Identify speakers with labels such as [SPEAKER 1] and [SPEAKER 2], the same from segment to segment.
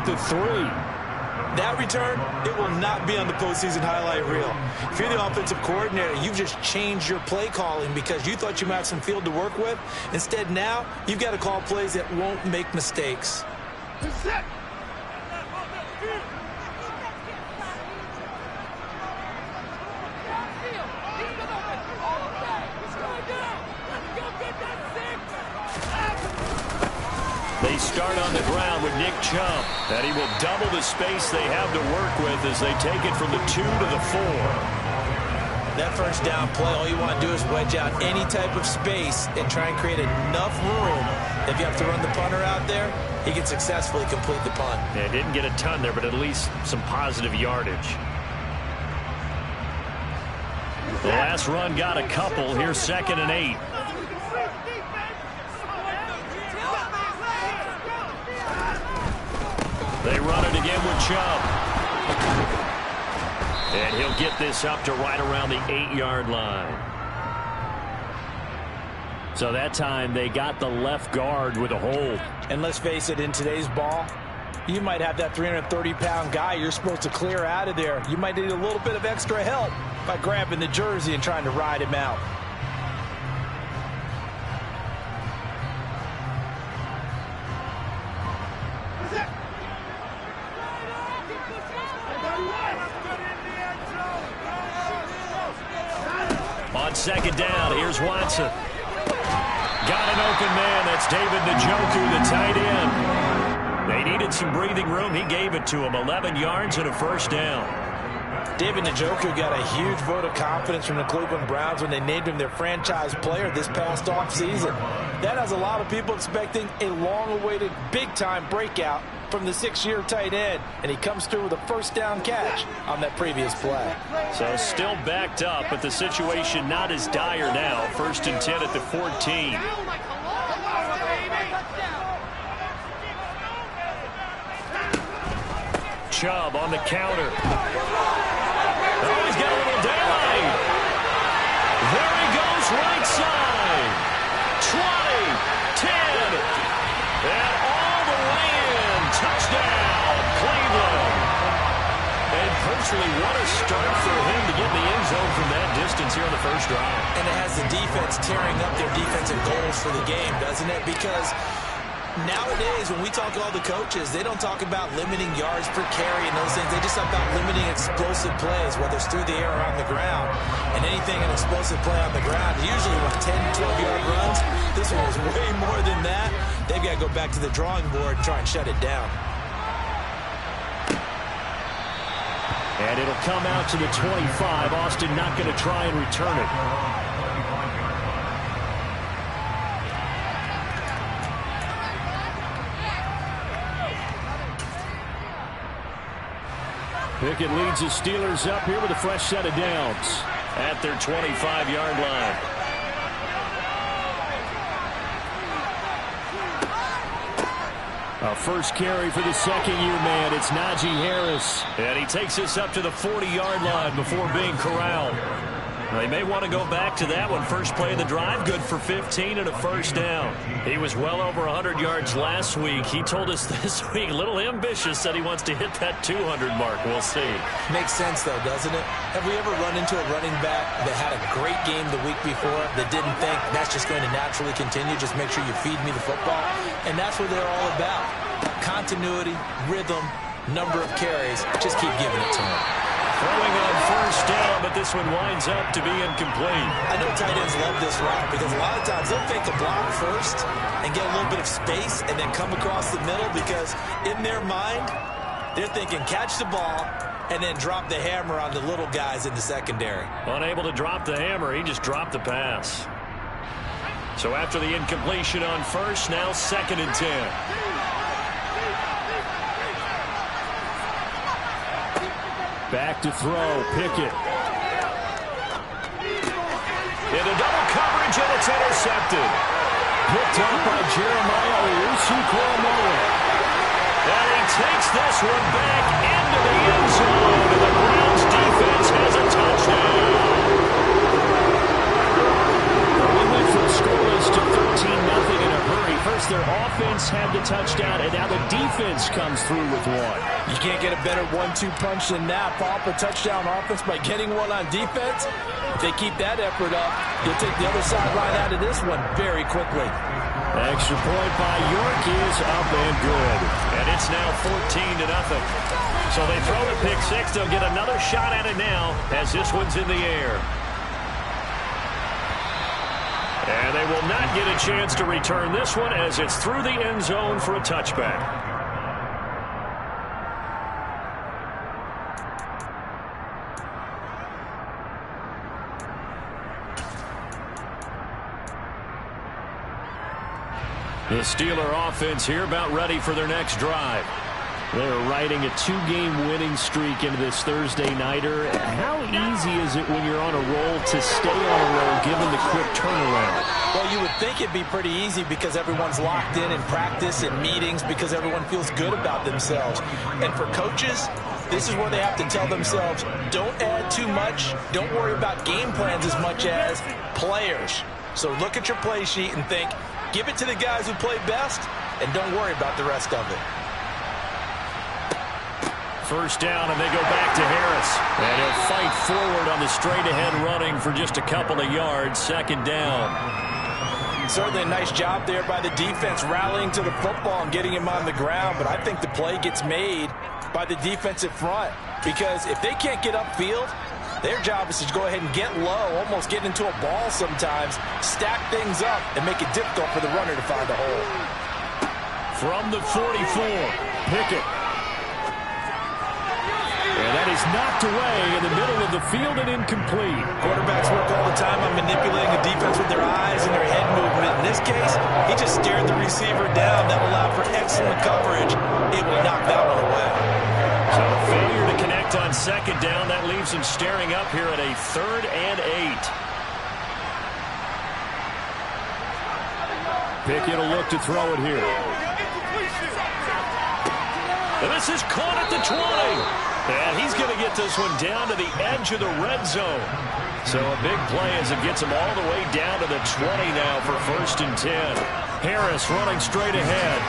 [SPEAKER 1] the 3.
[SPEAKER 2] That return, it will not be on the postseason highlight reel. If you're the offensive coordinator, you've just changed your play calling because you thought you might have some field to work with. Instead, now, you've got to call plays that won't make mistakes.
[SPEAKER 1] They start on the ground with Nick Chubb, and he will double the space they have to work with as they take it from the 2 to the 4.
[SPEAKER 2] That first down play, all you want to do is wedge out any type of space and try and create enough room. If you have to run the punter out there, he can successfully complete the punt.
[SPEAKER 1] Yeah, didn't get a ton there, but at least some positive yardage. The last run got a couple. Here's 2nd and 8. They run it again with Chubb. And he'll get this up to right around the 8-yard line. So that time they got the left guard with a hold.
[SPEAKER 2] And let's face it, in today's ball, you might have that 330-pound guy you're supposed to clear out of there. You might need a little bit of extra help by grabbing the jersey and trying to ride him out.
[SPEAKER 1] On 2nd down, here's Watson. Got an open man. That's David Njoku, the tight end. They needed some breathing room. He gave it to him. 11 yards and a first down.
[SPEAKER 2] David Njoku got a huge vote of confidence from the Cleveland Browns when they named him their franchise player this past offseason. That has a lot of people expecting a long-awaited, big-time breakout from the 6-year tight end, and he comes through with a first down catch on that previous play.
[SPEAKER 1] So still backed up, but the situation not as dire now. 1st and 10 at the 14. Chubb on the counter. Oh, he's got a little daylight. There he goes, right side. 20, 10, and all the way in. Touchdown, Cleveland. And personally, what a start for him to get in the end zone from that distance here on the first drive.
[SPEAKER 2] And it has the defense tearing up their defensive goals for the game, doesn't it? Because nowadays, when we talk to all the coaches, they don't talk about limiting yards per carry and those things. They just talk about limiting explosive plays, whether it's through the air or on the ground. And anything an explosive play on the ground, usually with 10, 12-yard runs. This one was way more than that. They've got to go back to the drawing board and try and shut it down.
[SPEAKER 1] And it'll come out to the 25. Austin not going to try and return it. Pickett leads the Steelers up here with a fresh set of downs at their 25-yard line. A first carry for the 2nd-year man. It's Najee Harris. And he takes this up to the 40-yard line before being corralled. They may want to go back to that one. First play of the drive, good for 15 and a first down. He was well over 100 yards last week. He told us this week, a little ambitious, said he wants to hit that 200 mark. We'll see.
[SPEAKER 2] Makes sense, though, doesn't it? Have we ever run into a running back that had a great game the week before that didn't think that's just going to naturally continue? Just make sure you feed me the football. And that's what they're all about. Continuity, rhythm, number of carries. Just keep giving it to him.
[SPEAKER 1] Throwing on first down, but this one winds up to be incomplete.
[SPEAKER 2] I know tight ends love this route because a lot of times they'll fake a block first and get a little bit of space and then come across the middle because in their mind, they're thinking catch the ball and then drop the hammer on the little guys in the secondary.
[SPEAKER 1] Unable to drop the hammer, he just dropped the pass. So after the incompletion on first, now 2nd and 10. Back to throw, Pickett. Into double coverage, and it's intercepted. Picked up by Jeremiah Owusu-Koramoah. And he takes this one back into the end zone, and the Browns defense has a touchdown. We went from scoreless to 13-0 in a hurry. First Dennis, their offense had the touchdown, and now the defense comes through with one.
[SPEAKER 2] You can't get a better 1-2 punch than that. Pop a touchdown offense by getting one on defense. If they keep that effort up, you'll take the other sideline out of this one very quickly.
[SPEAKER 1] Extra point by York is up and good. And it's now 14-0. So they throw the pick six. They'll get another shot at it now as this one's in the air. And they will not get a chance to return this one as it's through the end zone for a touchback. The Steeler offense here about ready for their next drive. They're riding a 2-game winning streak into this Thursday nighter. How easy is it when you're on a roll to stay on a roll given the quick turnaround?
[SPEAKER 2] Well, you would think it'd be pretty easy because everyone's locked in practice and meetings because everyone feels good about themselves. And for coaches, this is where they have to tell themselves, don't add too much, don't worry about game plans as much as players. So look at your play sheet and think, give it to the guys who play best, and don't worry about the rest of it.
[SPEAKER 1] First down, and they go back to Harris. And he'll fight forward on the straight-ahead running for just a couple of yards. Second down.
[SPEAKER 2] Certainly a nice job there by the defense rallying to the football and getting him on the ground. But I think the play gets made by the defensive front. Because if they can't get upfield, their job is to go ahead and get low, almost get into a ball sometimes, stack things up, and make it difficult for the runner to find a hole.
[SPEAKER 1] From the 44, Pickett. And that is knocked away in the middle of the field and incomplete.
[SPEAKER 2] Quarterbacks work all the time on manipulating the defense with their eyes and their head movement. In this case, he just stared the receiver down. That allowed for excellent coverage. It will knock that one away.
[SPEAKER 1] So a failure to connect on second down. That leaves him staring up here at a 3rd and 8. Pickett will look to throw it here. And this is caught at the 20. And he's going to get this one down to the edge of the red zone. So a big play as it gets him all the way down to the 20 now for 1st and 10. Harris running straight ahead.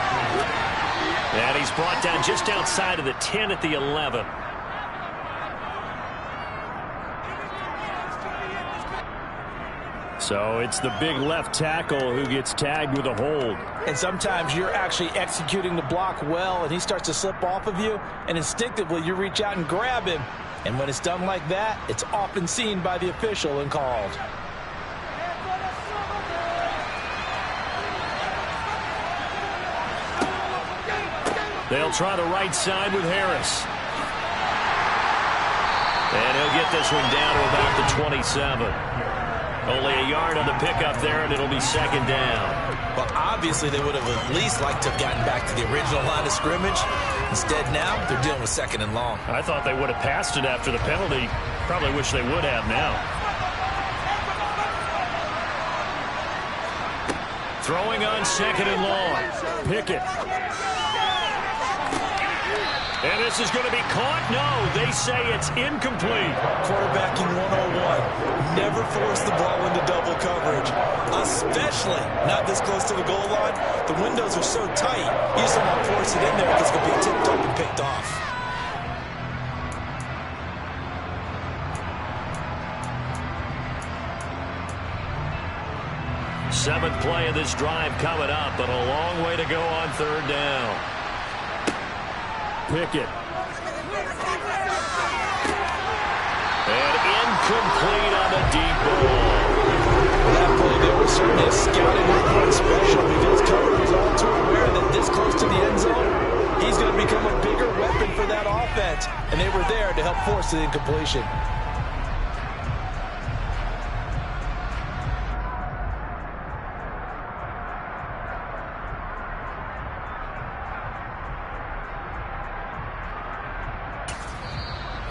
[SPEAKER 1] And he's brought down just outside of the 10 at the 11. So it's the big left tackle who gets tagged with a hold.
[SPEAKER 2] And sometimes you're actually executing the block well, and he starts to slip off of you, and instinctively you reach out and grab him. And when it's done like that, it's often seen by the official and called.
[SPEAKER 1] They'll try the right side with Harris. And he'll get this one down to about the 27. Only a yard on the pickup there, and it'll be 2nd down.
[SPEAKER 2] Well, obviously they would have at least liked to have gotten back to the original line of scrimmage. Instead, now they're dealing with 2nd and long.
[SPEAKER 1] I thought they would have passed it after the penalty. Probably wish they would have now. Throwing on 2nd and long. Pickett. And this is going to be caught? No, they say it's incomplete.
[SPEAKER 2] Quarterbacking 101. Never force the ball into double coverage, especially not this close to the goal line. The windows are so tight, you just don't want to force it in there because it's going to be tipped up and picked off.
[SPEAKER 1] Seventh play of this drive coming up, but a long way to go on 3rd down. Pickett. And incomplete on the deep ball.
[SPEAKER 2] That play there was certainly a scouting report special because cover was all too aware that this close to the end zone, he's going to become a bigger weapon for that offense, and they were there to help force the incompletion.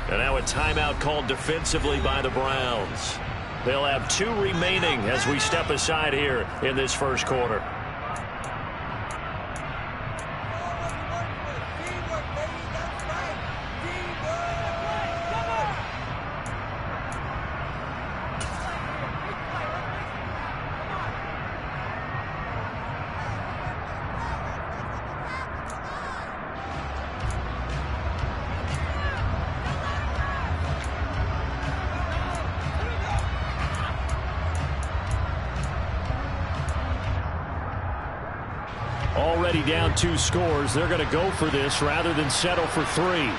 [SPEAKER 1] And now a timeout called defensively by the Browns. They'll have 2 remaining as we step aside here in this first quarter. already down 2 scores. They're going to go for this rather than settle for 3.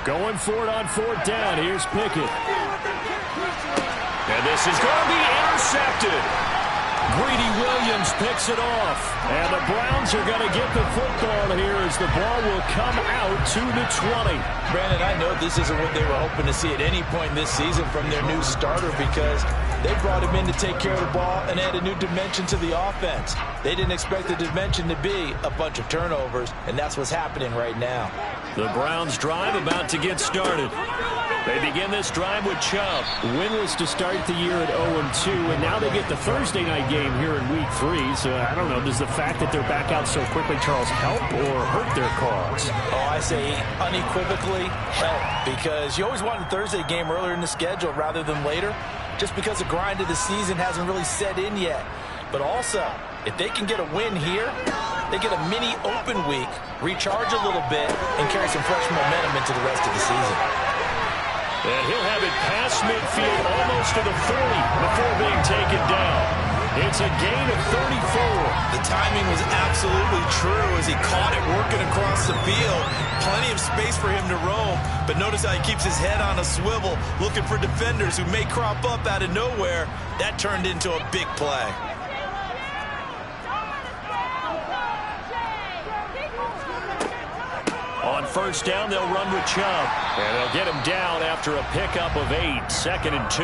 [SPEAKER 1] Going for it on 4th down. Here's Pickett. And this is going to be intercepted. Greedy Williams picks it off. And the Browns are going to get the football here as the ball will come out to the 20.
[SPEAKER 2] Brandon, I know this isn't what they were hoping to see at any point this season from their new starter because they brought him in to take care of the ball and add a new dimension to the offense. They didn't expect the dimension to be a bunch of turnovers, and that's what's happening right now.
[SPEAKER 1] The Browns drive about to get started. They begin this drive with Chubb. Winless to start the year at 0-2, and now they get the Thursday night game here in Week 3. So, I don't know, does the fact that they're back out so quickly, Charles, help or hurt their cause?
[SPEAKER 2] Oh, I say unequivocally help, because you always want a Thursday game earlier in the schedule rather than later, just because the grind of the season hasn't really set in yet. But also, if they can get a win here, they get a mini open week, recharge a little bit, and carry some fresh momentum into the rest of the season.
[SPEAKER 1] And he'll have it past midfield almost to the 40 before being taken down. It's a gain of 34.
[SPEAKER 2] The timing was absolutely true as he caught it working across the field. Plenty of space for him to roam, but notice how he keeps his head on a swivel, looking for defenders who may crop up out of nowhere. That turned into a big play.
[SPEAKER 1] On 1st down, they'll run with Chubb. And they'll get him down after a pickup of 8, 2nd and 2.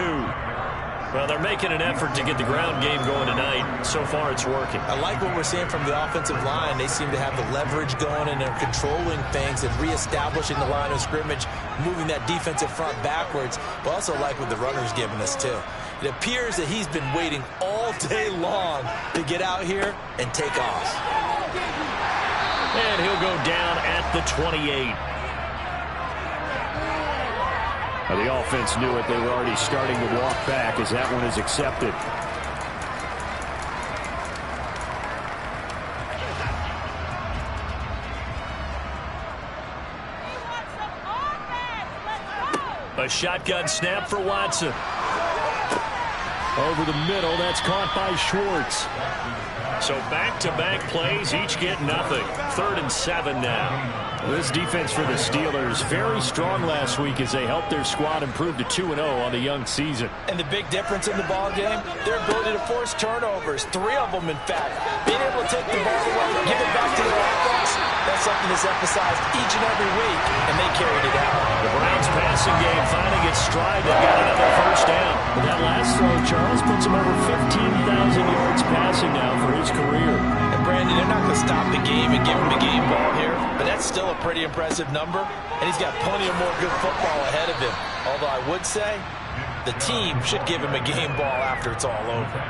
[SPEAKER 1] Well, they're making an effort to get the ground game going tonight. So far, it's working.
[SPEAKER 2] I like what we're seeing from the offensive line. They seem to have the leverage going, and they're controlling things and reestablishing the line of scrimmage, moving that defensive front backwards. But also like what the runner's giving us, too. It appears that he's been waiting all day long to get out here and take off.
[SPEAKER 1] And he'll go down at the 28. Now, the offense knew it. They were already starting to walk back as that one is accepted. A shotgun snap for Watson. Over the middle, that's caught by Schwartz. So back-to-back plays, each get nothing. 3rd and 7 now. This defense for the Steelers, very strong last week as they helped their squad improve to 2-0 on the young season.
[SPEAKER 2] And the big difference in the ball game, their ability to force turnovers, 3 of them in fact. Being able to take the ball away, give it back to their offense, that's something that's emphasized each and every week, and they carried it out.
[SPEAKER 1] The Browns passing game finally gets stride. They've got another 1st down. But that last throw, Charles, puts him over 15,000 yards passing now for his career.
[SPEAKER 2] And Brandon, they're not going to stop the game and give him the game ball here, but that's still a pretty impressive number, and he's got plenty of more good football ahead of him. Although I would say the team should give him a game ball after it's all over.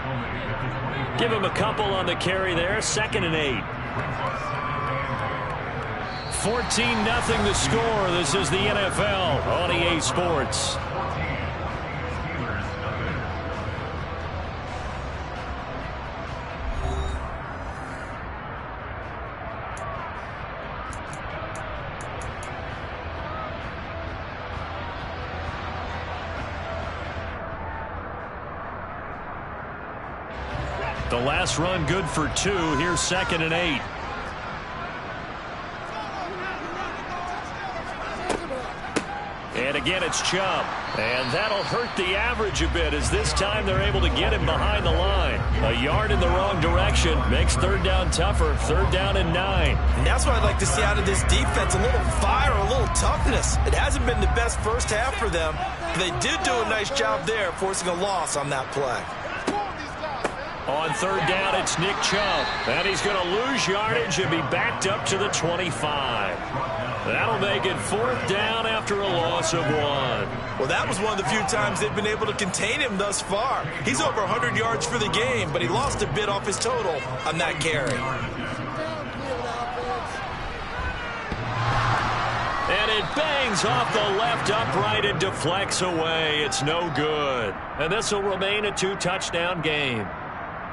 [SPEAKER 1] Give him a couple on the carry there. 2nd and 8. 14-0 the score. This is the NFL on EA Sports. The last run good for 2. Here's 2nd and 8. And again, it's Chubb. And that'll hurt the average a bit as this time they're able to get him behind the line. A yard in the wrong direction makes 3rd down tougher. 3rd down and 9.
[SPEAKER 2] And that's what I'd like to see out of this defense. A little fire, a little toughness. It hasn't been the best first half for them. But they did do a nice job there, forcing a loss on that play.
[SPEAKER 1] On 3rd down, it's Nick Chubb. And he's going to lose yardage and be backed up to the 25. That'll make it 4th down after a loss of 1.
[SPEAKER 2] Well, that was one of the few times they've been able to contain him thus far. He's over 100 yards for the game, but he lost a bit off his total on that carry.
[SPEAKER 1] And it bangs off the left upright and deflects away. It's no good. And this will remain a 2-touchdown game.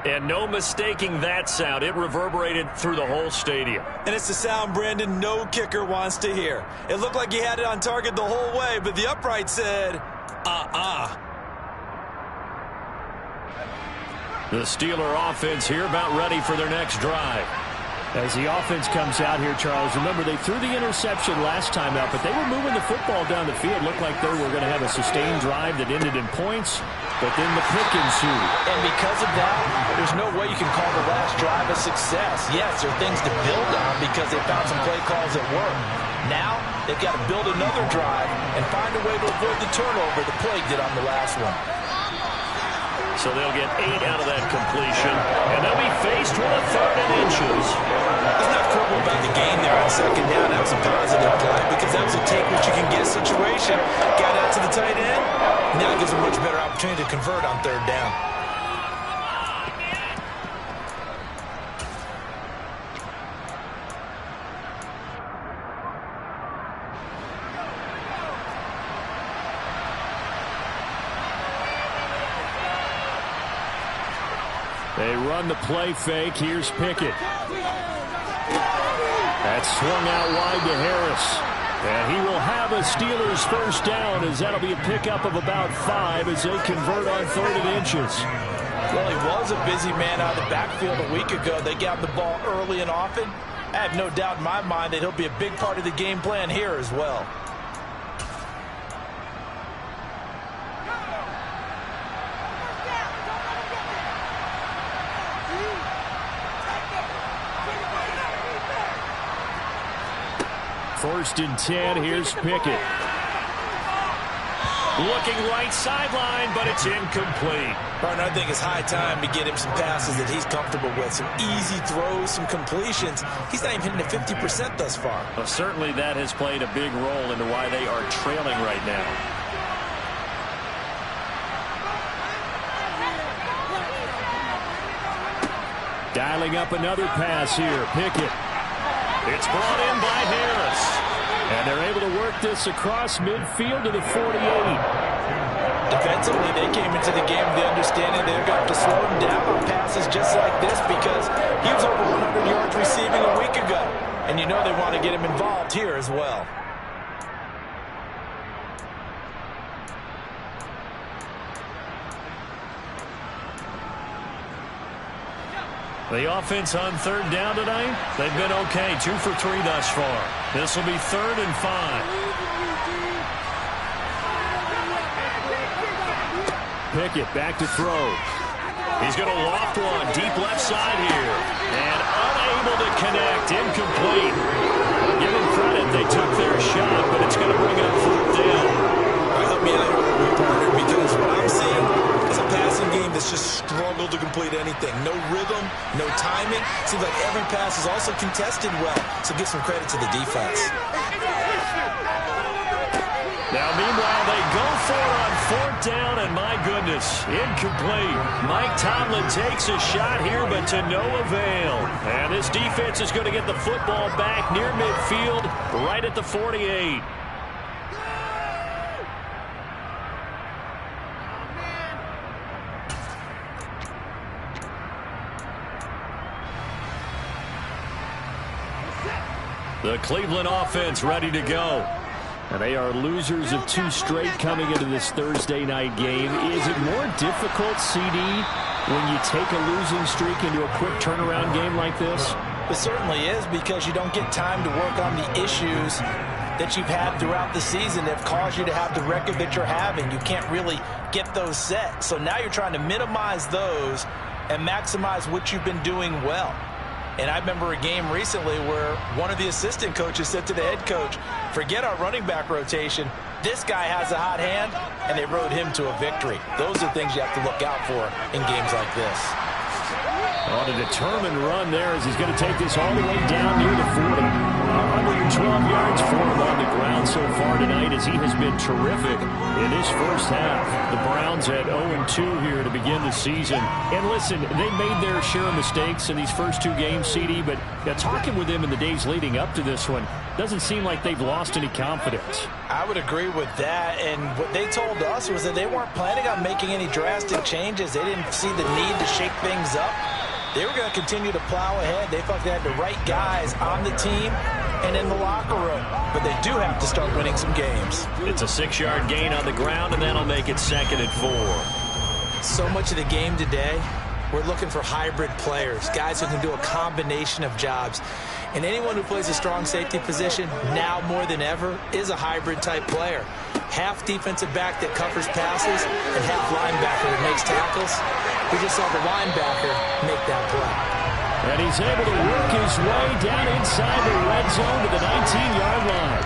[SPEAKER 1] And no mistaking that sound. It reverberated through the whole stadium.
[SPEAKER 2] And it's the sound, Brandon, no kicker wants to hear. It looked like he had it on target the whole way, but the upright said,
[SPEAKER 1] The Steeler offense here about ready for their next drive.
[SPEAKER 3] As the offense comes out here, Charles, remember they threw the interception last time out, but they were moving the football down the field. Looked like they were going to have a sustained drive that ended in points, but then the pick ensued.
[SPEAKER 2] And because of that, there's no way you can call the last drive a success. Yes, there are things to build on because they found some play calls that work. Now, they've got to build another drive and find a way to avoid the turnover the plague did on the last one.
[SPEAKER 1] So they'll get 8 out of that completion, and they'll be faced with a 3rd and inches.
[SPEAKER 2] There's not quibble about the game there on 2nd down. That was a positive play because that was a take-what-you-can-get situation. Got out to the tight end. Now it gives them a much better opportunity to convert on 3rd down.
[SPEAKER 3] They run the play fake. Here's Pickett. That's swung out wide to Harris. And he will have a Steelers first down as that'll be a pickup of about 5 as they convert on 3rd and inches.
[SPEAKER 2] Well, he was a busy man out of the backfield a week ago. They got the ball early and often. I have no doubt in my mind that he'll be a big part of the game plan here as well.
[SPEAKER 3] First and 10, here's Pickett.
[SPEAKER 1] Looking right sideline, but it's incomplete.
[SPEAKER 2] Partner, I think it's high time to get him some passes that he's comfortable with. Some easy throws, some completions. He's not even hitting the 50% thus far.
[SPEAKER 1] Well, certainly that has played a big role into why they are trailing right now.
[SPEAKER 3] Dialing up another pass here, Pickett.
[SPEAKER 1] It's brought in by Harris.
[SPEAKER 3] And they're able to work this across midfield to the 48.
[SPEAKER 2] Defensively, they came into the game with the understanding they're going to have to slow him down on passes just like this because he was over 100 yards receiving a week ago. And you know they want to get him involved here as well.
[SPEAKER 1] The offense on 3rd down tonight, they've been okay. 2 for 3 thus far. This will be 3rd and 5.
[SPEAKER 3] Pickett back to throw.
[SPEAKER 1] He's going to loft one deep left side here. And unable to connect. Incomplete. Give them credit. They took their shot, but it's going to bring up 4th down.
[SPEAKER 2] Help me out here, partner, because what I'm seeing is a passing game that's just struggled to complete anything. No rhythm, no timing. Seems like every pass is also contested well. So give some credit to the defense.
[SPEAKER 1] Now, meanwhile, they go for it on 4th down, and my goodness, incomplete. Mike Tomlin takes a shot here, but to no avail. And this defense is going to get the football back near midfield, right at the 48. The Cleveland offense ready to go.
[SPEAKER 3] And they are losers of 2 straight coming into this Thursday night game. Is it more difficult, CD, when you take a losing streak into a quick turnaround game like this?
[SPEAKER 2] It certainly is because you don't get time to work on the issues that you've had throughout the season that have caused you to have the record that you're having. You can't really get those set. So now you're trying to minimize those and maximize what you've been doing well. And I remember a game recently where one of the assistant coaches said to the head coach, forget our running back rotation. This guy has a hot hand, and they rode him to a victory. Those are things you have to look out for in games like this.
[SPEAKER 3] On a determined run there as he's going to take this all the way down near the 40. 112 yards for him on the ground so far tonight as he has been terrific in this first half. The Browns at 0-2 here to begin the season. And listen, they made their share of mistakes in these first 2 games, CD, but talking with them in the days leading up to this one, doesn't seem like they've lost any confidence.
[SPEAKER 2] I would agree with that, and what they told us was that they weren't planning on making any drastic changes. They didn't see the need to shake things up. They were going to continue to plow ahead. They felt they had the right guys on the team and in the locker room. But they do have to start winning some games.
[SPEAKER 1] It's a 6-yard gain on the ground, and that'll make it 2nd and 4.
[SPEAKER 2] So much of the game today we're looking for hybrid players, guys who can do a combination of jobs. And anyone who plays a strong safety position, now more than ever, is a hybrid-type player. Half defensive back that covers passes and half linebacker that makes tackles. We just saw the linebacker make that play.
[SPEAKER 3] And he's able to work his way down inside the red zone to the 19-yard line.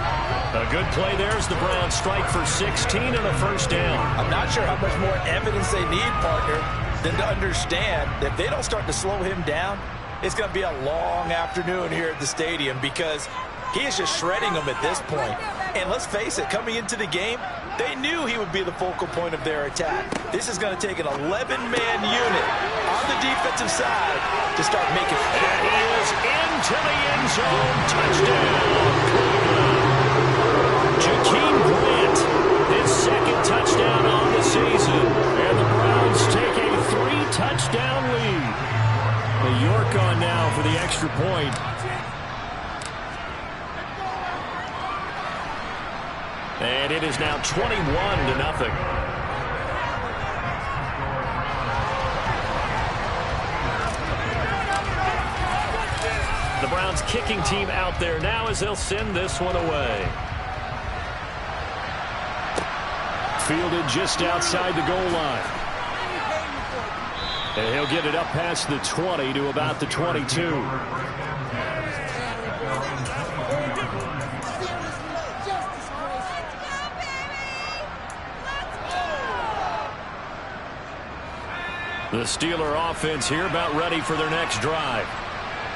[SPEAKER 3] A good play there as the Browns strike for 16 and a first down.
[SPEAKER 2] I'm not sure how much more evidence they need, partner, than to understand that if they don't start to slow him down, it's going to be a long afternoon here at the stadium because he is just shredding them at this point. And let's face it, coming into the game, they knew he would be the focal point of their attack. This is going to take an 11-man unit on the defensive side to start making.
[SPEAKER 3] And he is into the end zone. Touchdown, Cleveland. Jakeem Grant, his second touchdown on the season. And the Browns take a 3-touchdown lead. York on now for the extra point. And it is now 21-0. The Browns kicking team out there now as they'll send this one away. Fielded just outside the goal line. And he'll get it up past the 20 to about the 22. The Steeler offense here about ready for their next drive.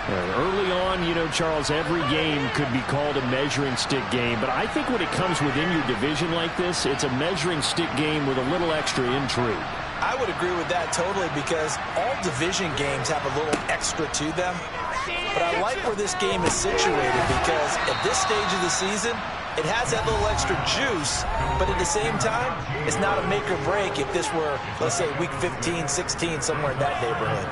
[SPEAKER 3] Early on, you know, Charles, every game could be called a measuring stick game. But I think when it comes within your division like this, it's a measuring stick game with a little extra intrigue.
[SPEAKER 2] I would agree with that totally because all division games have a little extra to them. But I like where this game is situated because at this stage of the season, it has that little extra juice, but at the same time, it's not a make or break if this were, let's say, week 15, 16, somewhere in that neighborhood.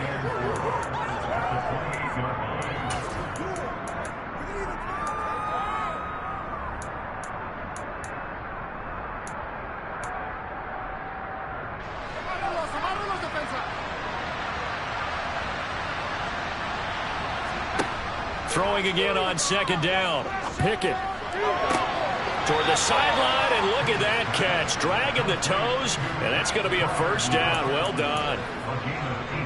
[SPEAKER 3] Throwing again on second down. Pickett toward the sideline, and look at that catch. Dragging the toes, and that's going to be a first down. Well done.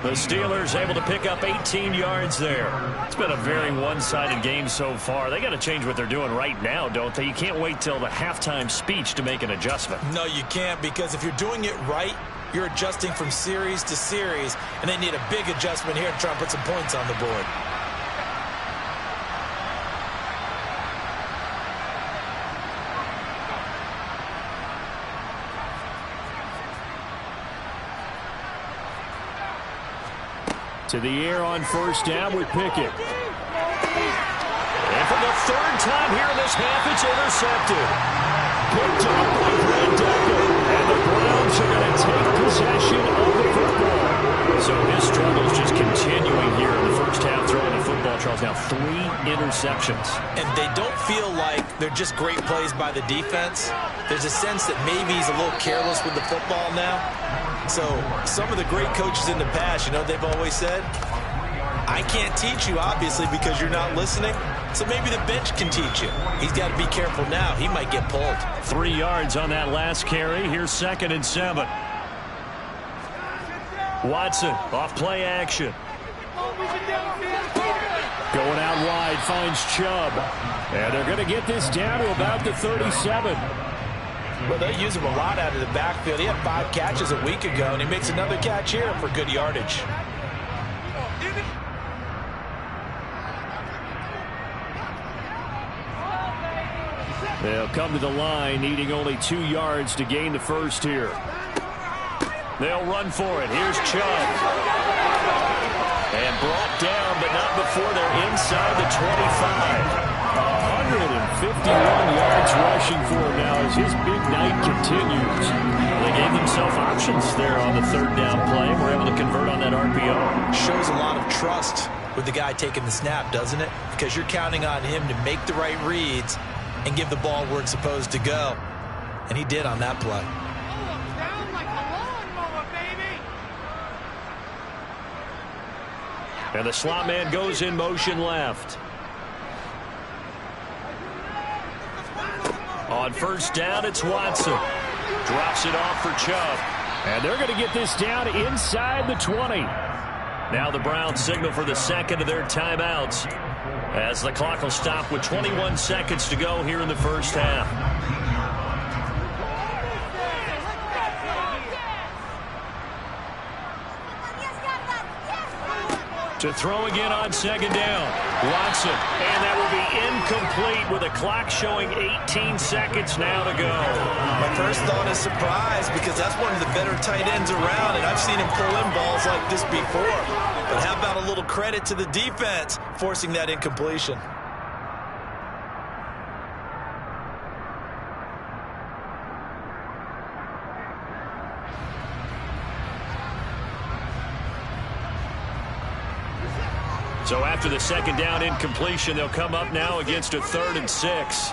[SPEAKER 3] The Steelers able to pick up 18 yards there. It's been a very one-sided game so far. They got to change what they're doing right now, don't they? You can't wait till the halftime speech to make an adjustment.
[SPEAKER 2] No, you can't, because if you're doing it right, you're adjusting from series to series, and they need a big adjustment here to try and put some points on the board.
[SPEAKER 3] To the air on first down with Pickett. And for the third time here in this half, it's intercepted. Picked up by Grant Decker. And the Browns are going to take possession of the football. So his struggles just continuing here in the first half throwing the football. Charles, now 3 interceptions.
[SPEAKER 2] And they don't feel like they're just great plays by the defense. There's a sense that maybe he's a little careless with the football now. So some of the great coaches in the past, you know what they've always said? I can't teach you, obviously, because you're not listening. So maybe the bench can teach you. He's got to be careful now. He might get pulled.
[SPEAKER 3] 3 yards on that last carry. Here's 2nd and 7. Watson off play action. Going out wide, finds Chubb. And they're going to get this down to about the 37.
[SPEAKER 2] Well, they use him a lot out of the backfield. He had 5 catches a week ago, and he makes another catch here for good yardage.
[SPEAKER 3] They'll come to the line, needing only 2 yards to gain the first here. They'll run for it. Here's Chubb. And brought down, but not before they're inside the 25. 151 yards rushing for him now as his big night continues. They gave themselves options there on the 3rd down play. We're able to convert on that RPO.
[SPEAKER 2] Shows a lot of trust with the guy taking the snap, doesn't it? Because you're counting on him to make the right reads and give the ball where it's supposed to go. And he did on that play.
[SPEAKER 3] And the slot man goes in motion left. On first down, it's Watson. Drops it off for Chubb. And they're going to get this down inside the 20. Now the Browns signal for the second of their timeouts, as the clock will stop with 21 seconds to go here in the first half. To throw again on second down. Watson. And that will be incomplete with a clock showing 18 seconds now to go.
[SPEAKER 2] My first thought is surprise, because that's one of the better tight ends around, and I've seen him pull in balls like this before. But how about a little credit to the defense forcing that incompletion?
[SPEAKER 3] So after the second down incompletion, they'll come up now against a 3rd and 6.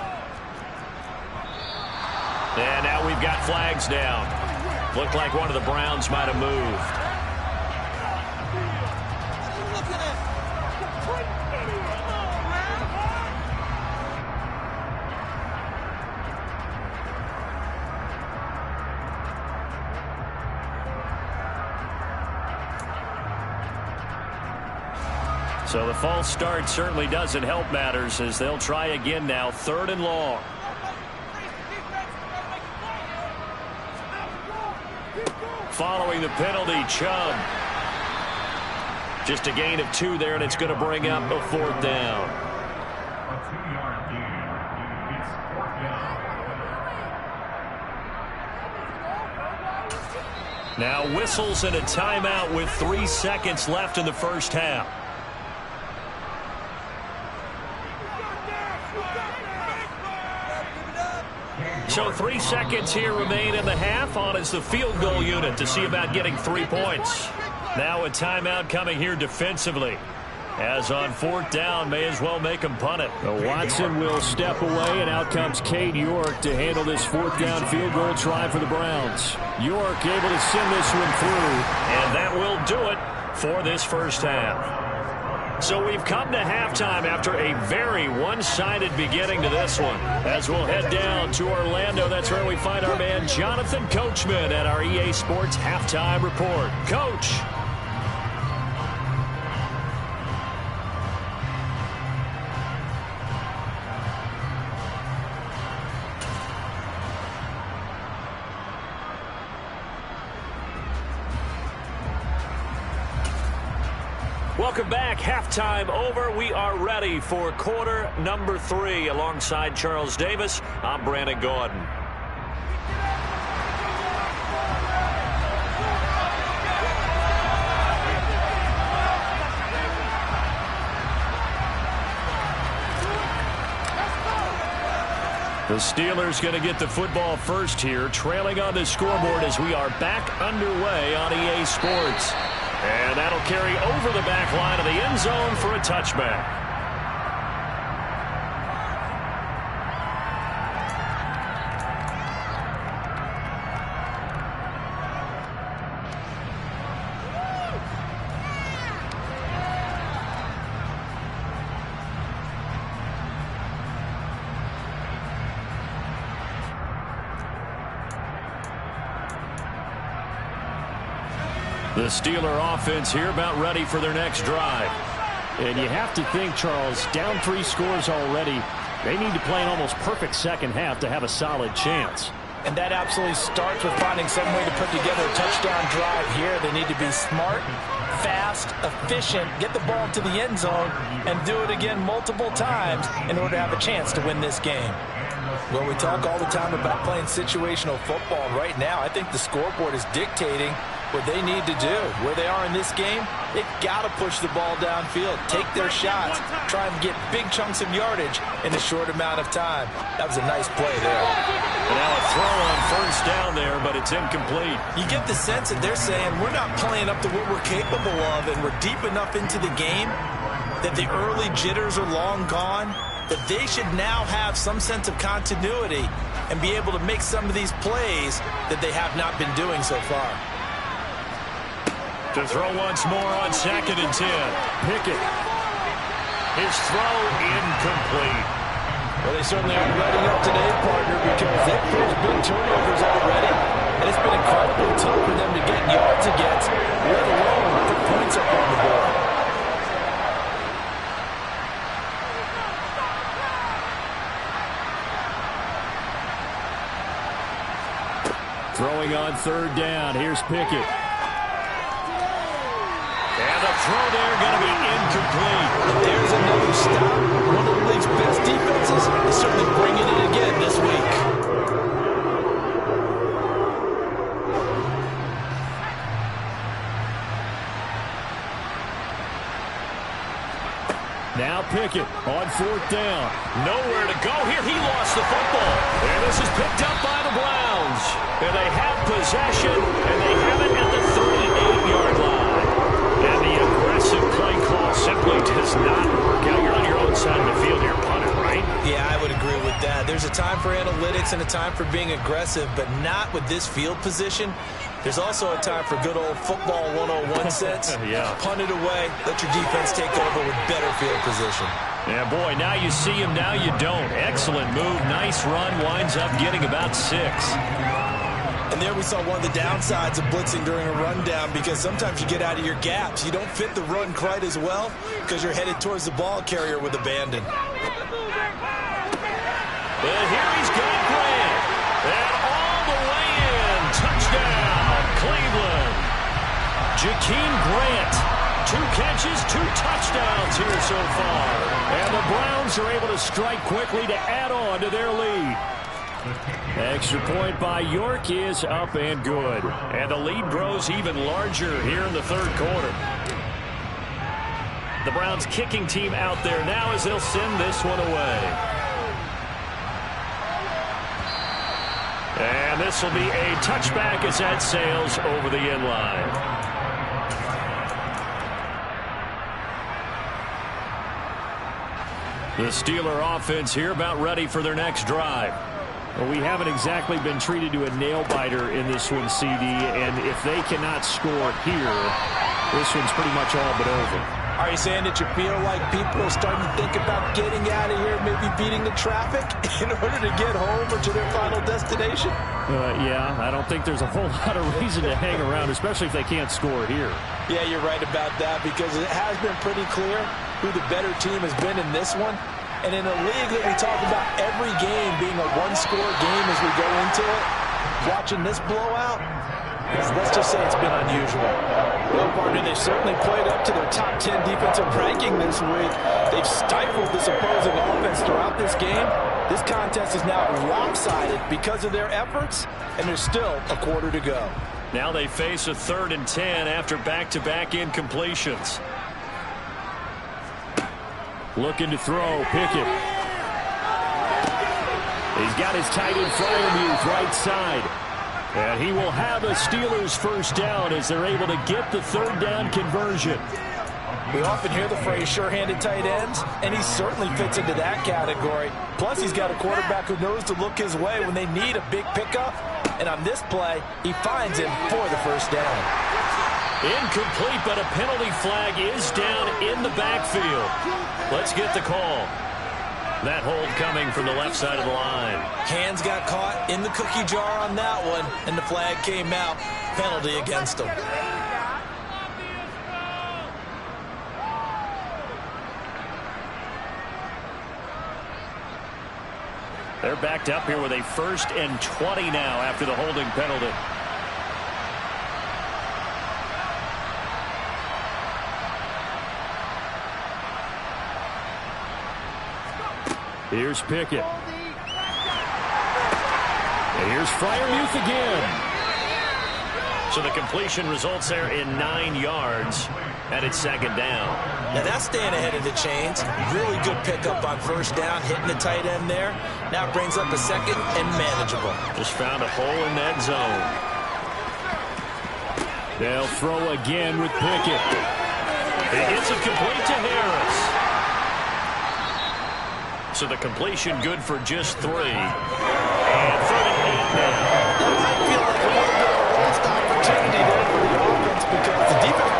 [SPEAKER 3] And now we've got flags down. Looked like one of the Browns might have moved. So the false start certainly doesn't help matters, as they'll try again now, 3rd and long. Following the penalty, Chubb. Just a gain of 2 there, and it's going to bring up a 4th down. Now whistles and a timeout with 3 seconds left in the first half. So 3 seconds here remain in the half. On is the field goal unit to see about getting 3 points. Now a timeout coming here defensively, as on 4th down, may as well make him punt it. Watson will step away, and out comes Cade York to handle this 4th down field goal try for the Browns. York able to send this one through, and that will do it for this first half. So we've come to halftime after a very one-sided beginning to this one. As we'll head down to Orlando, that's where we find our man Jonathan Coachman at our EA Sports Halftime Report. Coach. Welcome back. Halftime over. We are ready for quarter number 3. Alongside Charles Davis, I'm Brandon Gordon. The Steelers going to get the football first here, trailing on the scoreboard as we are back underway on EA Sports. And that'll carry over the back line of the end zone for a touchback. The Steeler offense here about ready for their next drive. And you have to think, Charles, down 3 scores already. They need to play an almost perfect second half to have a solid chance.
[SPEAKER 2] And that absolutely starts with finding some way to put together a touchdown drive here. They need to be smart, fast, efficient, get the ball to the end zone, and do it again multiple times in order to have a chance to win this game. Well, we talk all the time about playing situational football. Right now, I think the scoreboard is dictating what they need to do. Where they are in this game, they've got to push the ball downfield, take their shots, try and get big chunks of yardage in a short amount of time. That was a nice play there.
[SPEAKER 3] And now a throw on first down there, but it's incomplete.
[SPEAKER 2] You get the sense that they're saying we're not playing up to what we're capable of, and we're deep enough into the game that the early jitters are long gone, that they should now have some sense of continuity and be able to make some of these plays that they have not been doing so far.
[SPEAKER 1] To throw once more on 2nd and 10.
[SPEAKER 3] Pickett.
[SPEAKER 1] His throw incomplete.
[SPEAKER 2] Well, they certainly aren't letting up today, partner, because they've forced big turnovers already, and it's been incredibly tough for them to get yards against, let alone put points up on the board.
[SPEAKER 3] Throwing on 3rd down. Here's Pickett.
[SPEAKER 1] And the throw there going to be incomplete.
[SPEAKER 2] There's another stop. One of the league's best defenses is certainly bringing it again this week.
[SPEAKER 3] Now Pickett on 4th down.
[SPEAKER 1] Nowhere to go here. He lost the football. And this is picked up by the Browns. And they have possession, and they have it at the 38-yard line. And the aggressive play call simply does not work out. You're on your own side of the field here, punter, right?
[SPEAKER 2] Yeah, I would agree with that. There's a time for analytics and a time for being aggressive, but not with this field position. There's also a time for good old football 101 sense.
[SPEAKER 3] Yeah.
[SPEAKER 2] Punt it away. Let your defense take over with better field position.
[SPEAKER 1] Yeah, boy, now you see him, now you don't. Excellent move, nice run, winds up getting about 6.
[SPEAKER 2] And there we saw one of the downsides of blitzing during a rundown, because sometimes you get out of your gaps. You don't fit the run quite as well because you're headed towards the ball carrier with abandon.
[SPEAKER 1] And here he's got Grant. And all the way in. Touchdown, Cleveland. Jakeem Grant. 2 catches, 2 touchdowns here so far. And the Browns are able to strike quickly to add on to their lead. Extra point by York is up and good. And the lead grows even larger here in the 3rd quarter. The Browns kicking team out there now as they'll send this one away. And this will be a touchback as that sails over the end line. The Steeler offense here about ready for their next drive. Well, we haven't exactly been treated to a nail-biter in this one, CD, and if they cannot score here, this one's pretty much all but over.
[SPEAKER 2] Are you saying that you feel like people are starting to think about getting out of here, maybe beating the traffic in order to get home or to their final destination?
[SPEAKER 3] Yeah, I don't think there's a whole lot of reason to hang around, especially if they can't score here.
[SPEAKER 2] Yeah, you're right about that, because it has been pretty clear who the better team has been in this one. And in a league that we talk about every game being a one-score game as we go into it, watching this blowout, let's just say it's been unusual. Well, partner, they certainly played up to their top 10 defensive ranking this week. They've stifled this opposing offense throughout this game. This contest is now lopsided because of their efforts, and there's still a quarter to go.
[SPEAKER 1] Now they face a 3rd and 10 after back-to-back incompletions. Looking to throw, Pickett. He's got his tight end Freiermuth right side. And he will have a Steelers first down as they're able to get the 3rd down conversion.
[SPEAKER 2] We often hear the phrase sure-handed tight ends, and he certainly fits into that category. Plus, he's got a quarterback who knows to look his way when they need a big pickup. And on this play, he finds him for the first down.
[SPEAKER 1] Incomplete, but a penalty flag is down in the backfield. Let's get the call. That hold coming from the left side of the line.
[SPEAKER 2] Hands got caught in the cookie jar on that one, and the flag came out. Penalty against him.
[SPEAKER 1] They're backed up here with a 1st and 20 now after the holding penalty.
[SPEAKER 3] Here's Pickett. And here's Freiermuth again.
[SPEAKER 1] So the completion results there in 9 yards, and it's 2nd down.
[SPEAKER 2] Now that's staying ahead of the chains. Really good pickup on first down, hitting the tight end there. Now brings up a 2nd and manageable.
[SPEAKER 1] Just found a hole in that zone.
[SPEAKER 3] They'll throw again with Pickett.
[SPEAKER 1] It's a complete to Harris. So the completion good for just 3. And 3rd and 8 now.
[SPEAKER 2] That might feel like a little bit of a lost opportunity there for the offense, because the defense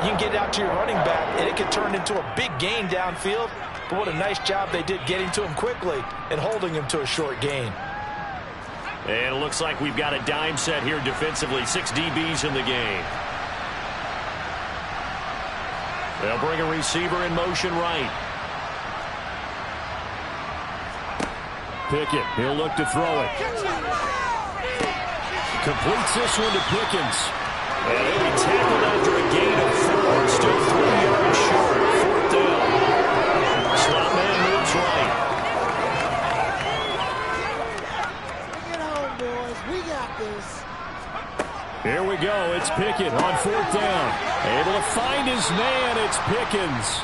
[SPEAKER 2] You can get it out to your running back, and it can turn into a big gain downfield. But what a nice job they did getting to him quickly and holding him to a short gain.
[SPEAKER 3] And it looks like we've got a dime set here defensively. 6 DBs in the game. They'll bring a receiver in motion right. Pickett, he'll look to throw it. Completes this one to Pickens. And he'll be tackled after a gain of 4. Still 3 yards short. 4th down. Slot man moves right.
[SPEAKER 4] Bring it home, boys. We got this.
[SPEAKER 3] Here we go. It's Pickett on 4th down. Able to find his man. It's Pickens.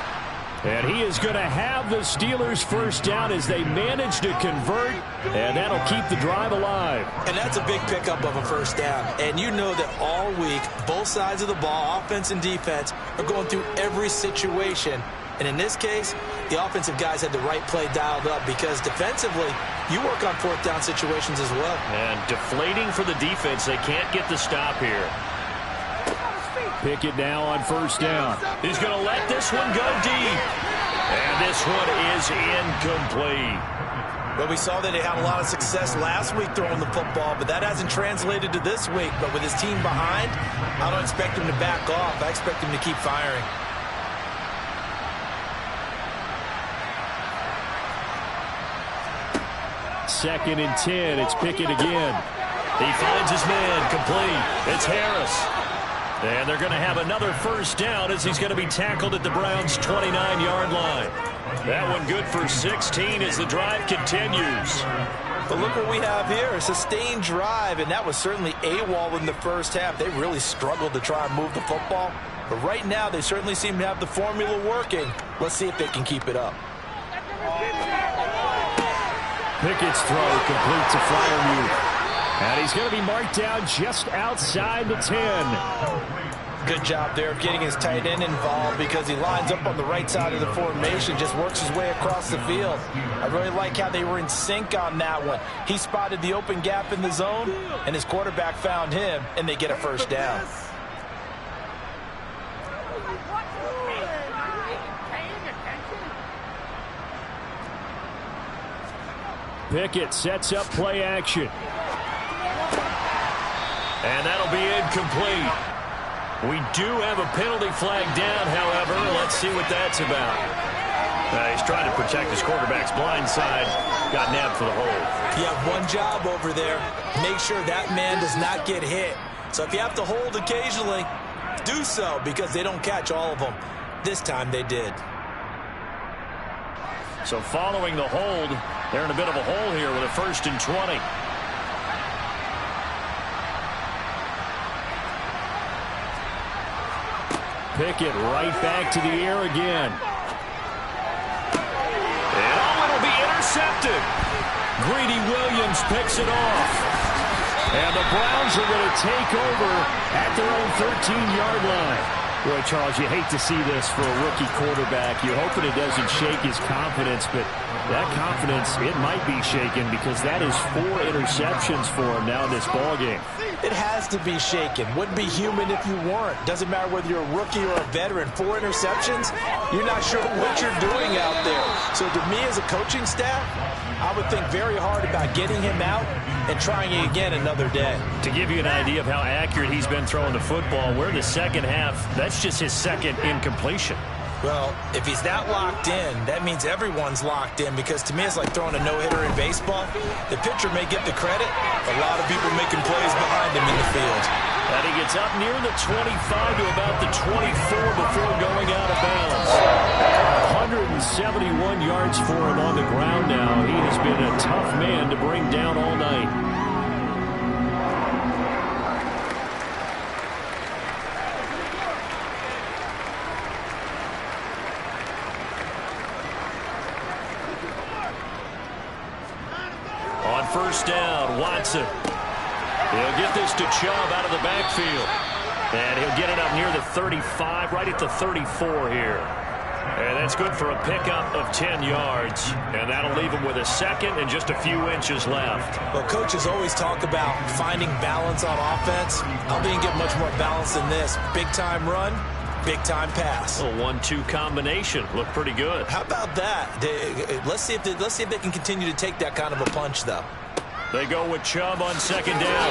[SPEAKER 3] And he is going to have the Steelers' first down as they manage to convert, and that'll keep the drive alive.
[SPEAKER 2] And that's a big pickup of a first down. And you know that all week, both sides of the ball, offense and defense, are going through every situation. And in this case, the offensive guys had the right play dialed up because defensively, you work on 4th down situations as well.
[SPEAKER 3] And deflating for the defense. They can't get the stop here. Pickett now on 1st down. He's going to let this one go deep. And this one is incomplete.
[SPEAKER 2] Well, we saw that they had a lot of success last week throwing the football, but that hasn't translated to this week. But with his team behind, I don't expect him to back off. I expect him to keep firing.
[SPEAKER 3] Second and 10. It's Pickett again. He finds his man. Complete. It's Harris. And they're going to have another first down as he's going to be tackled at the Browns' 29-yard line. That one good for 16 as the drive continues.
[SPEAKER 2] But look what we have here, a sustained drive, and that was certainly AWOL in the first half. They really struggled to try and move the football. But right now, they certainly seem to have the formula working. Let's see if they can keep it up.
[SPEAKER 3] Pickett's throw completes a Freiermuth. And he's going to be marked down just outside the 10.
[SPEAKER 2] Good job there of getting his tight end involved because he lines up on the right side of the formation, just works his way across the field. I really like how they were in sync on that one. He spotted the open gap in the zone, and his quarterback found him, and they get a first down.
[SPEAKER 3] Pickett sets up play action. And that'll be incomplete. We do have a penalty flag down, however. Let's see what that's about. He's trying to protect his quarterback's blind side. Got nabbed for the hold.
[SPEAKER 2] You have one job over there. Make sure that man does not get hit. So if you have to hold occasionally, do so because they don't catch all of them. This time they did.
[SPEAKER 3] So following the hold, they're in a bit of a hole here with a 1st and 20. Pickett right back to the air again. And it'll be intercepted. Greedy Williams picks it off. And the Browns are going to take over at their own 13-yard line. Boy, Charles, you hate to see this for a rookie quarterback. You're hoping it doesn't shake his confidence, but that confidence, it might be shaken because that is 4 interceptions for him now in this ballgame.
[SPEAKER 2] It has to be shaken. Wouldn't be human if you weren't. Doesn't matter whether you're a rookie or a veteran. 4 interceptions, you're not sure what you're doing out there. So to me as a coaching staff, I would think very hard about getting him out and trying it again another day.
[SPEAKER 3] To give you an idea of how accurate he's been throwing the football, we're in the second half. That's just his second incompletion.
[SPEAKER 2] Well, if he's that locked in, that means everyone's locked in because to me it's like throwing a no-hitter in baseball. The pitcher may get the credit, a lot of people making plays behind him in the field.
[SPEAKER 3] And he gets up near the 25 to about the 24 before going out of bounds. 171 yards for him on the ground now. He has been a tough man to bring down all night. On 1st down, Watson. He'll get this to Chubb out of the backfield. And he'll get it up near the 35, right at the 34 here. And that's good for a pickup of 10 yards. And that'll leave him with a second and just a few inches left.
[SPEAKER 2] Well, coaches always talk about finding balance on offense. I don't think you get much more balance than this. Big-time run, Big-time pass.
[SPEAKER 3] A 1-2 combination. Looked pretty good.
[SPEAKER 2] How about that? Let's see if they can continue to take that kind of a punch, though.
[SPEAKER 3] They go with Chubb on second down.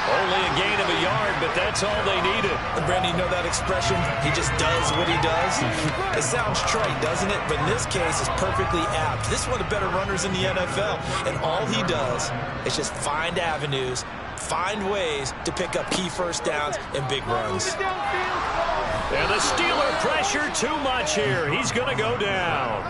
[SPEAKER 3] Only a gain of a yard, but that's all they needed.
[SPEAKER 2] And Brandon, you know that expression? He just does what he does. It sounds trite, doesn't it? But in this case, it's perfectly apt. This is one of the better runners in the NFL. And all he does is just find avenues, find ways to pick up key first downs and big runs.
[SPEAKER 3] And the Steeler pressure too much here. He's going to go down.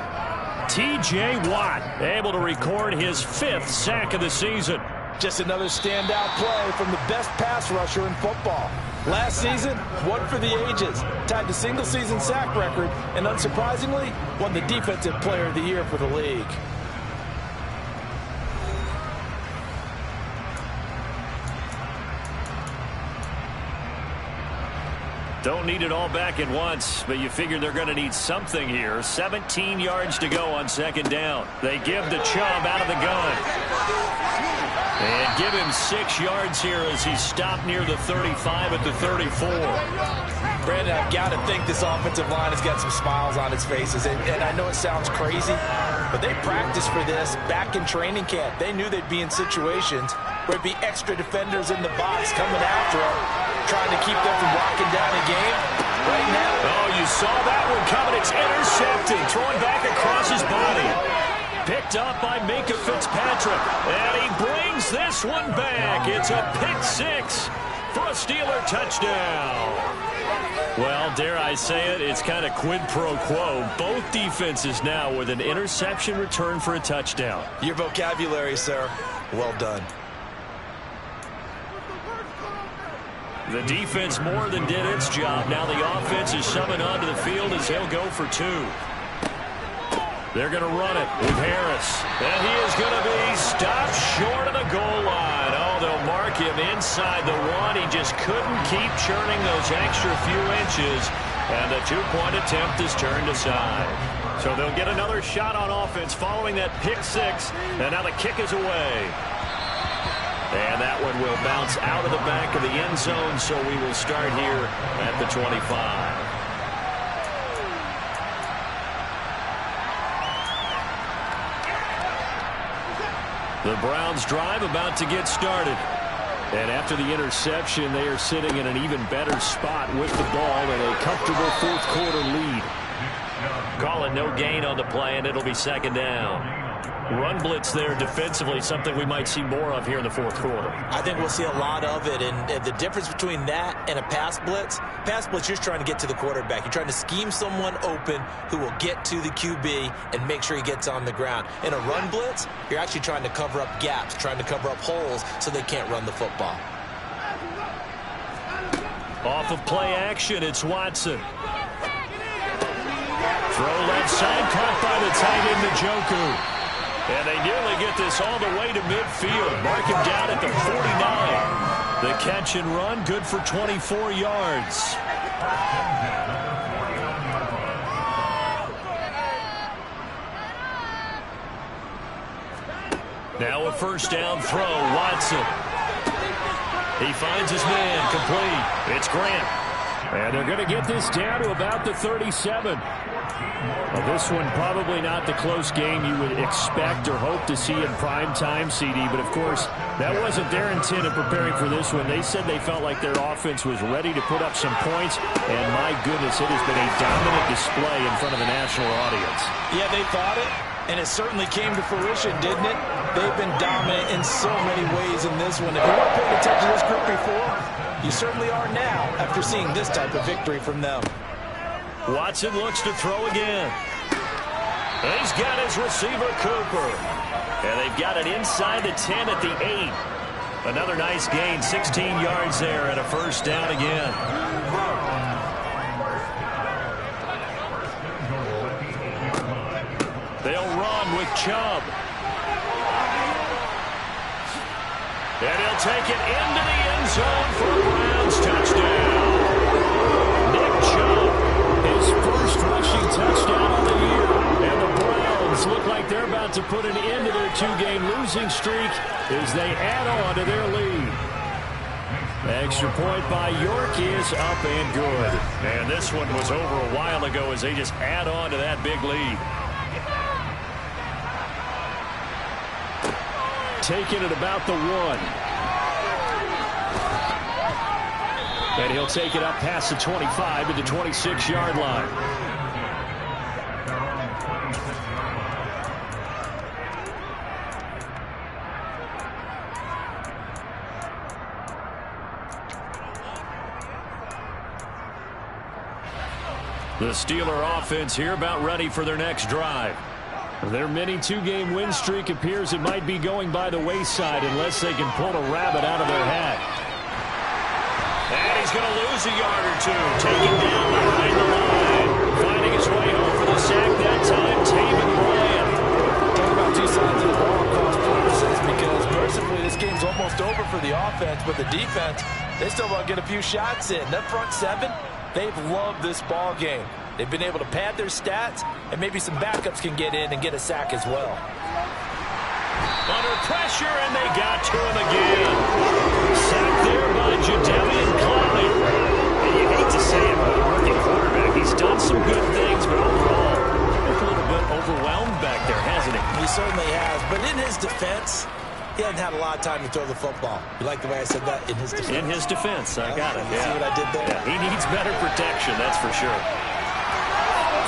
[SPEAKER 3] T.J. Watt able to record his 5th sack of the season.
[SPEAKER 2] Just another standout play from the best pass rusher in football. Last season, one for the ages. Tied the single-season sack record, and unsurprisingly, won the Defensive Player of the Year for the league.
[SPEAKER 3] Don't need it all back at once, but you figure they're going to need something here. 17 yards to go on second down. They give the Chubb out of the gun. And give him 6 yards here as he's stopped near the 35 at the 34.
[SPEAKER 2] Brandon, I've got to think this offensive line has got some smiles on its faces. And I know it sounds crazy, but they practiced for this back in training camp. They knew they'd be in situations where it'd be extra defenders in the box coming after them, trying to keep them from locking down a game. Right now.
[SPEAKER 3] Oh, you saw that one coming. It's intercepted. Throwing back across his body. Picked up by Minka Fitzpatrick. And he brings this one back. It's a pick 6 for a Steeler touchdown. Well, dare I say it, it's kind of quid pro quo. Both defenses now with an interception return for a touchdown.
[SPEAKER 2] Your vocabulary, sir. Well done.
[SPEAKER 3] The defense more than did its job. Now the offense is shoving onto the field as they'll go for 2. They're going to run it with Harris. And he is going to be stopped short of the goal line. Oh, they'll mark him inside the 1. He just couldn't keep churning those extra few inches. And the 2-point attempt is turned aside. So they'll get another shot on offense following that pick 6. And now the kick is away. And that one will bounce out of the back of the end zone. So we will start here at the 25. The Browns drive about to get started. And after the interception, they are sitting in an even better spot with the ball and a comfortable 4th quarter lead. Call it no gain on the play, and it'll be second down. Run blitz there defensively, something we might see more of here in the 4th quarter.
[SPEAKER 2] I think we'll see a lot of it, and the difference between that and a pass blitz, you're just trying to get to the quarterback. You're trying to scheme someone open who will get to the QB and make sure he gets on the ground. In a run blitz, you're actually trying to cover up gaps, trying to cover up holes so they can't run the football.
[SPEAKER 3] Off of play action, it's Watson. Throw left side, caught by the tight end, Njoku. And they nearly get this all the way to midfield. Mark him down at the 49. The catch and run, good for 24 yards. Now a first down throw, Watson. He finds his man, complete. It's Grant. And they're going to get this down to about the 37. Well, this one probably not the close game you would expect or hope to see in prime time, CD. But, of course, that wasn't their intent in preparing for this one. They said they felt like their offense was ready to put up some points. And, my goodness, it has been a dominant display in front of the national audience.
[SPEAKER 2] Yeah, they thought it, and it certainly came to fruition, didn't it? They've been dominant in so many ways in this one. If you weren't paying attention to this group before, you certainly are now after seeing this type of victory from them.
[SPEAKER 3] Watson looks to throw again. And he's got his receiver, Cooper. And they've got it inside the 10 at the 8. Another nice gain, 16 yards there and a first down again. They'll run with Chubb. And he'll take it into the end zone for a Browns touchdown. Nick Chubb. His first rushing touchdown of the year. And the Browns look like they're about to put an end to their 2-game losing streak as they add on to their lead. Extra point by York is up and good.
[SPEAKER 1] And this one was over a while ago as they just add on to that big lead.
[SPEAKER 3] Taking it about the 1. And he'll take it up past the 25 to the 26-yard line.
[SPEAKER 1] The Steeler offense here about ready for their next drive.
[SPEAKER 3] Their mini 2-game win streak appears it might be going by the wayside unless they can pull a rabbit out of their hat.
[SPEAKER 1] And he's going to lose a yard or two. Taken down behind the line. Finding his way home for the sack that time, Taven Bryan.
[SPEAKER 2] Talk about two sides of the ball across purposes, because mercifully this game's almost over for the offense, but the defense, they still want to get a few shots in. That front seven, they've loved this ball game. They've been able to pad their stats, and maybe some backups can get in and get a sack as well.
[SPEAKER 1] Under pressure, and they got to him again. Sacked there by Jadeveon Clowney. And you hate to say it, but a rookie quarterback, he's done some good things, but overall, looked a little bit overwhelmed back there, hasn't he?
[SPEAKER 2] He certainly has, but in his defense, he hasn't had a lot of time to throw the football. You like the way I said that? In his defense.
[SPEAKER 1] In his defense, I got it.
[SPEAKER 2] You see what I did there?
[SPEAKER 1] Yeah, he needs better protection, that's for sure.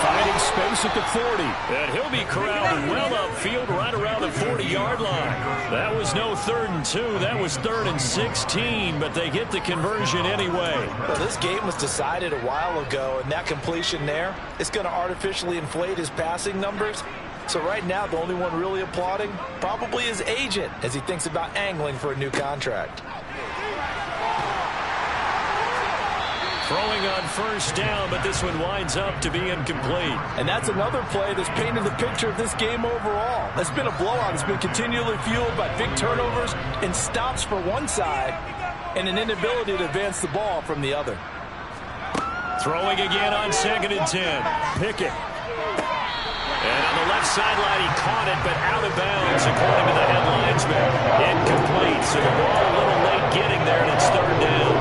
[SPEAKER 3] Finding space at the 40.
[SPEAKER 1] And he'll be corralled well upfield right around the 40-yard line. That was no 3rd and 2. That was 3rd and 16, but they get the conversion anyway.
[SPEAKER 2] Well, this game was decided a while ago, and that completion there, it's going to artificially inflate his passing numbers. So right now, the only one really applauding probably his agent as he thinks about angling for a new contract.
[SPEAKER 1] Throwing on first down, but this one winds up to be incomplete.
[SPEAKER 2] And that's another play that's painted the picture of this game overall. It's been a blowout. It's been continually fueled by big turnovers and stops for one side and an inability to advance the ball from the other.
[SPEAKER 1] Throwing again on 2nd and 10. Pickett. And on the left sideline, he caught it, but out of bounds, according to the head linesman. Incomplete, so the ball a little late getting there, and it's 3rd down.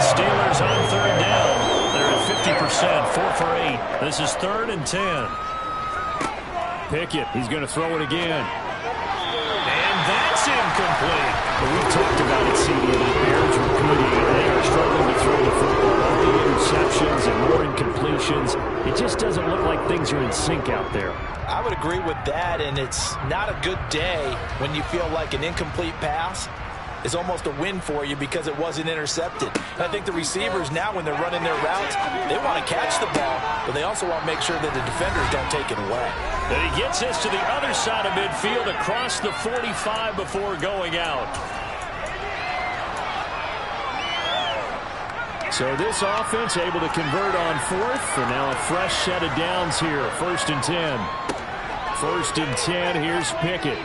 [SPEAKER 1] Steelers on 3rd down. They're at 50%, 4 for 8. This is 3rd and 10.
[SPEAKER 3] Pickett, he's going to throw it again.
[SPEAKER 1] And that's incomplete.
[SPEAKER 3] But we've talked about it, CD, the Bears repeating. They are struggling to throw the football. All the interceptions and more incompletions. It just doesn't look like things are in sync out there.
[SPEAKER 2] I would agree with that, and it's not a good day when you feel like an incomplete pass is almost a win for you because it wasn't intercepted. And I think the receivers now, when they're running their routes, they want to catch the ball, but they also want to make sure that the defenders don't take it away.
[SPEAKER 1] And he gets this to the other side of midfield across the 45 before going out.
[SPEAKER 3] So this offense able to convert on 4th, and now a fresh set of downs here. 1st and 10. 1st and 10, here's Pickett.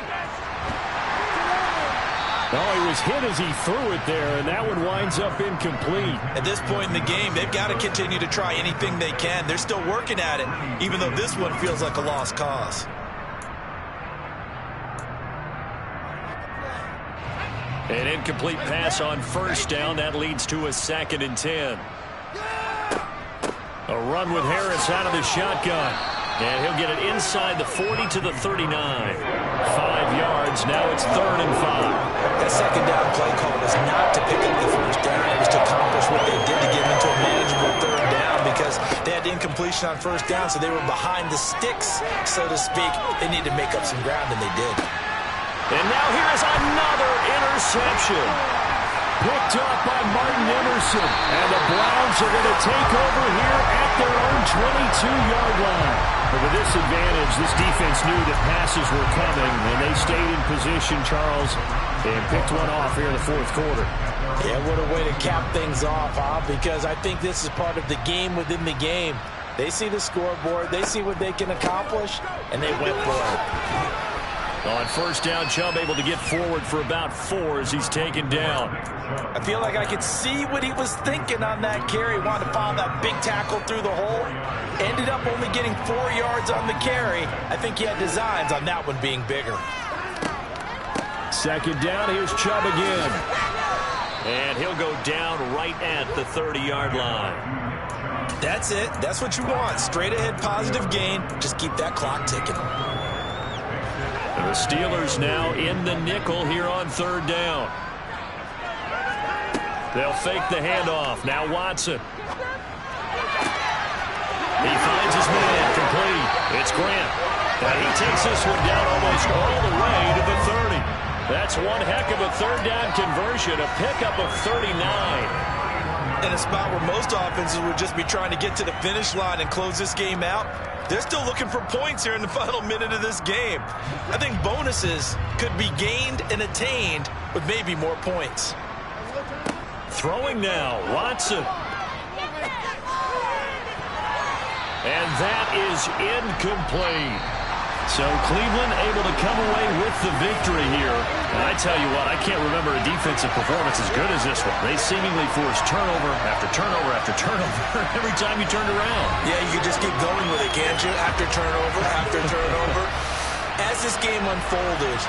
[SPEAKER 3] Oh, he was hit as he threw it there, and that one winds up incomplete.
[SPEAKER 2] At this point in the game, they've got to continue to try anything they can. They're still working at it, even though this one feels like a lost cause.
[SPEAKER 1] An incomplete pass on 1st down. That leads to a 2nd and 10. A run with Harris out of the shotgun. And he'll get it inside the 40 to the 39. 5 yards. Now it's 3rd and 5.
[SPEAKER 2] That 2nd down play call was not to pick up the 1st down. It was to accomplish what they did to get into a manageable 3rd down because they had the incompletion on 1st down, so they were behind the sticks, so to speak. They needed to make up some ground, and they did.
[SPEAKER 1] And now here is another interception.
[SPEAKER 3] Picked up by Martin Emerson. And the Browns are going to take over here at their own 22-yard line. But with this advantage, this defense knew that passes were coming, and they stayed in position, Charles, and picked one off here in the 4th quarter.
[SPEAKER 2] Yeah, what a way to cap things off, huh? Because I think this is part of the game within the game. They see the scoreboard, they see what they can accomplish, and they went for it.
[SPEAKER 1] On 1st down, Chubb able to get forward for about 4 as he's taken down.
[SPEAKER 2] I feel like I could see what he was thinking on that carry. Wanted to follow that big tackle through the hole. Ended up only getting 4 yards on the carry. I think he had designs on that one being bigger.
[SPEAKER 3] 2nd down, here's Chubb again. And he'll go down right at the 30-yard line.
[SPEAKER 2] That's it. That's what you want. Straight ahead positive gain. Just keep that clock ticking.
[SPEAKER 3] The Steelers now in the nickel here on 3rd down. They'll fake the handoff. Now Watson. He finds his man complete. It's Grant. And he takes this one down almost all the way to the 30. That's one heck of a 3rd down conversion, a pickup of 39.
[SPEAKER 2] In a spot where most offenses would just be trying to get to the finish line and close this game out, they're still looking for points here in the final minute of this game. I think bonuses could be gained and attained with maybe more points.
[SPEAKER 3] Throwing now, Watson. And that is incomplete. So Cleveland able to come away with the victory here. And I tell you what, I can't remember a defensive performance as good as this one. They seemingly forced turnover after turnover after turnover every time you turned around.
[SPEAKER 2] Yeah, you can just keep going with it, can't you? After turnover after turnover. As this game unfolded,